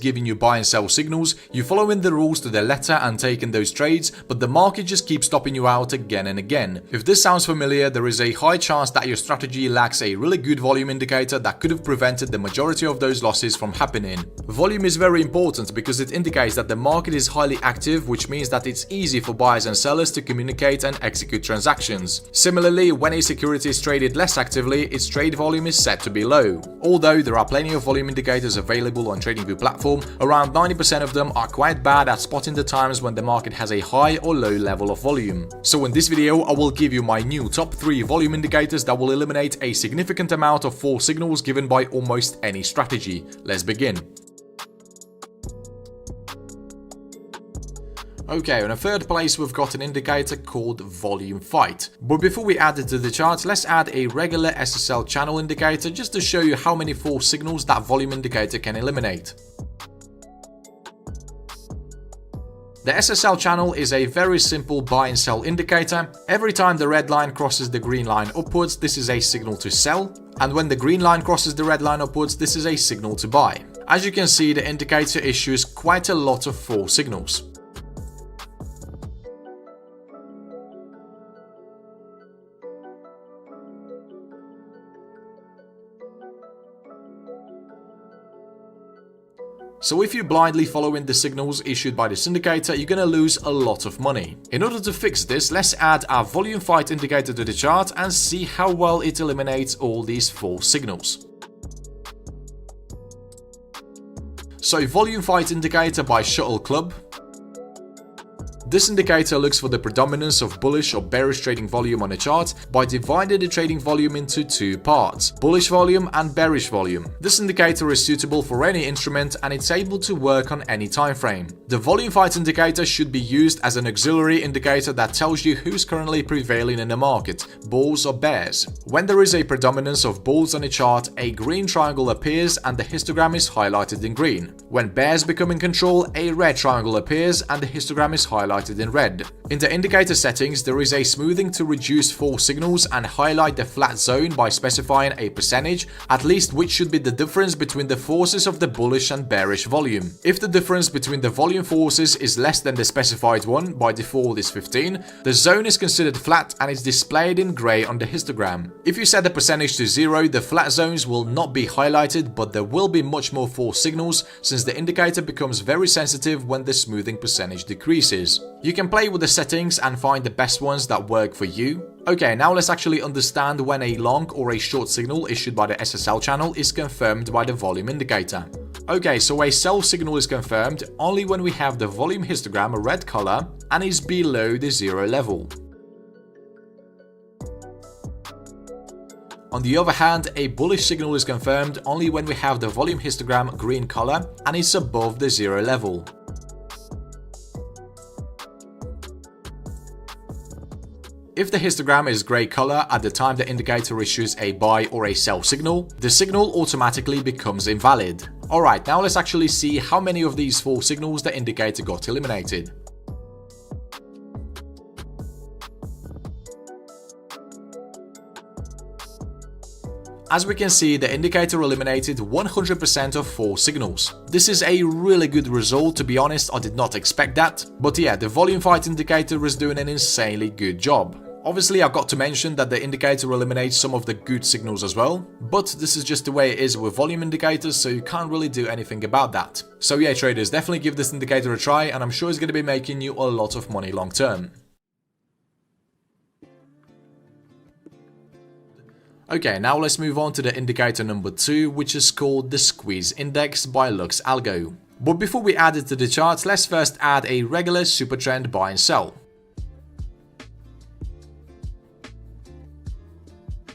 giving you buy and sell signals, you following the rules to the letter and taking those trades, but the market just keeps stopping you out again and again. If this sounds familiar, there is a high chance that your strategy lacks a really good volume indicator that could have prevented the majority of those losses from happening. Volume is very important because it indicates that the market is highly active, which means that it's easy for buyers and sellers to communicate and execute transactions. Similarly, when a security is traded less actively, its trade volume is set to be low. Although there are plenty of volume indicators available on Tradingview platform, around 90% of them are quite bad at spotting the times when the market has a high or low level of volume. So in this video, I will give you my new top 3 volume indicators that will eliminate a significant amount of false signals given by almost any strategy. Let's begin. Okay, on the third place we've got an indicator called volume fight. But before we add it to the chart, let's add a regular SSL channel indicator just to show you how many false signals that volume indicator can eliminate. The SSL channel is a very simple buy and sell indicator. Every time the red line crosses the green line upwards, this is a signal to sell. And when the green line crosses the red line upwards, this is a signal to buy. As you can see, the indicator issues quite a lot of false signals. So if you're blindly following the signals issued by this indicator, you're gonna lose a lot of money. In order to fix this, let's add our volume fight indicator to the chart and see how well it eliminates all these false signals. So volume fight indicator by Shuttle Club. This indicator looks for the predominance of bullish or bearish trading volume on a chart by dividing the trading volume into 2 parts, bullish volume and bearish volume. This indicator is suitable for any instrument and it's able to work on any time frame. The volume fight indicator should be used as an auxiliary indicator that tells you who's currently prevailing in the market, bulls or bears. When there is a predominance of bulls on a chart, a green triangle appears and the histogram is highlighted in green. When bears become in control, a red triangle appears and the histogram is highlighted in red. In the indicator settings, there is a smoothing to reduce false signals and highlight the flat zone by specifying a percentage, at least which should be the difference between the forces of the bullish and bearish volume. If the difference between the volume forces is less than the specified one, by default is 15, the zone is considered flat and is displayed in grey on the histogram. If you set the percentage to 0, the flat zones will not be highlighted, but there will be much more false signals since the indicator becomes very sensitive when the smoothing percentage decreases. You can play with the settings and find the best ones that work for you. Okay, now let's actually understand when a long or a short signal issued by the SSL channel is confirmed by the volume indicator. Okay, so a sell signal is confirmed only when we have the volume histogram a red color and is below the 0 level. On the other hand, a bullish signal is confirmed only when we have the volume histogram green color and is above the 0 level. If the histogram is grey color at the time the indicator issues a buy or a sell signal, the signal automatically becomes invalid. Alright, now let's actually see how many of these false signals the indicator got eliminated. As we can see, the indicator eliminated 100% of false signals. This is a really good result. To be honest, I did not expect that. But yeah, the volume fight indicator is doing an insanely good job. Obviously, I've got to mention that the indicator eliminates some of the good signals as well, but this is just the way it is with volume indicators, so you can't really do anything about that. So yeah, traders, definitely give this indicator a try, and I'm sure it's going to be making you a lot of money long term. Okay, now let's move on to the indicator number 2, which is called the Squeeze Index by Lux Algo. But before we add it to the charts, let's first add a regular super trend buy and sell.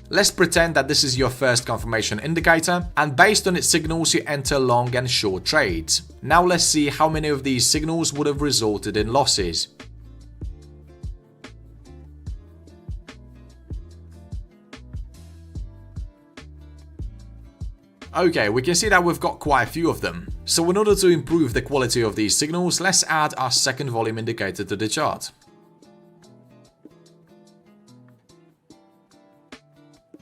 Let's pretend that this is your first confirmation indicator, and based on its signals you enter long and short trades. Now let's see how many of these signals would have resulted in losses. Okay, we can see that we've got quite a few of them. So in order to improve the quality of these signals, let's add our second volume indicator to the chart.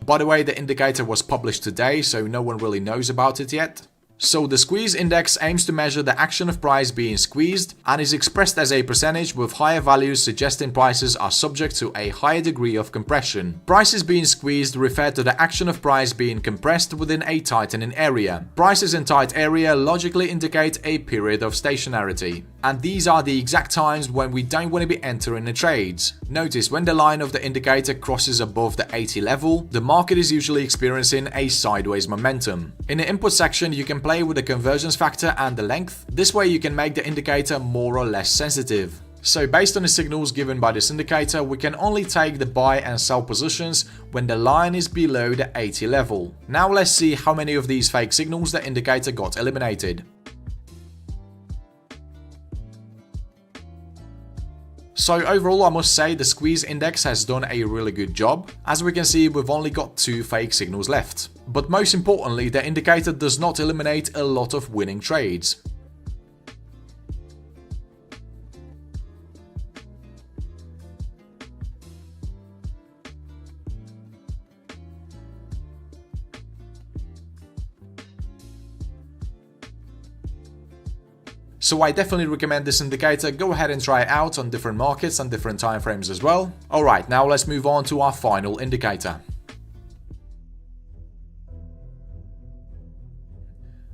By the way, the indicator was published today, so no one really knows about it yet. So the squeeze index aims to measure the action of price being squeezed and is expressed as a percentage, with higher values suggesting prices are subject to a higher degree of compression. Prices being squeezed refer to the action of price being compressed within a tightening area. Prices in tight area logically indicate a period of stationarity. And these are the exact times when we don't want to be entering the trades. Notice when the line of the indicator crosses above the 80 level, the market is usually experiencing a sideways momentum. In the input section, you can play with the convergence factor and the length. This way you can make the indicator more or less sensitive. So based on the signals given by this indicator, we can only take the buy and sell positions when the line is below the 80 level. Now let's see how many of these fake signals the indicator got eliminated. So overall, I must say the squeeze index has done a really good job. As we can see, we've only got 2 fake signals left. But most importantly, the indicator does not eliminate a lot of winning trades. So I definitely recommend this indicator. Go ahead and try it out on different markets and different time frames as well. Alright, now let's move on to our final indicator.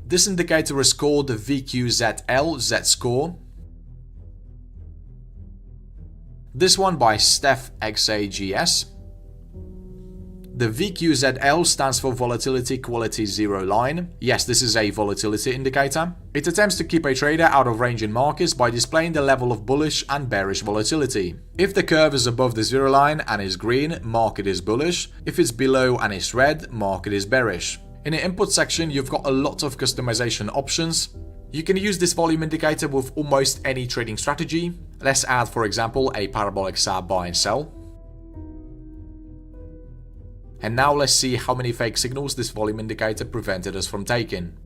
This indicator is called the VQZL Z-score. This one by Steph XAGS. The VQZL stands for Volatility Quality Zero Line. Yes, this is a volatility indicator. It attempts to keep a trader out of range in markets by displaying the level of bullish and bearish volatility. If the curve is above the zero line and is green, market is bullish. If it's below and is red, market is bearish. In the input section, you've got a lot of customization options. You can use this volume indicator with almost any trading strategy. Let's add, for example, a parabolic SAR buy and sell. And now let's see how many fake signals this volume indicator prevented us from taking.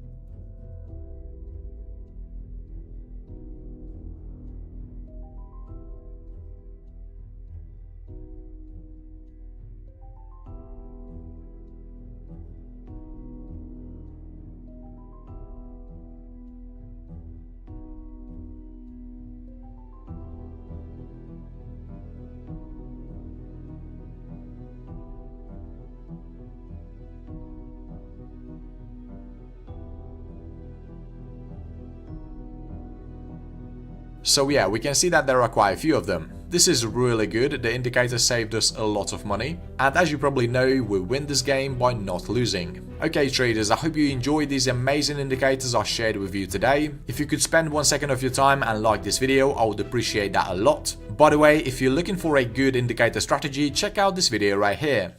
So yeah, we can see that there are quite a few of them. This is really good, the indicator saved us a lot of money, and as you probably know, we win this game by not losing. Okay traders, I hope you enjoyed these amazing indicators I shared with you today. If you could spend 1 second of your time and like this video, I would appreciate that a lot. By the way, if you're looking for a good indicator strategy, check out this video right here.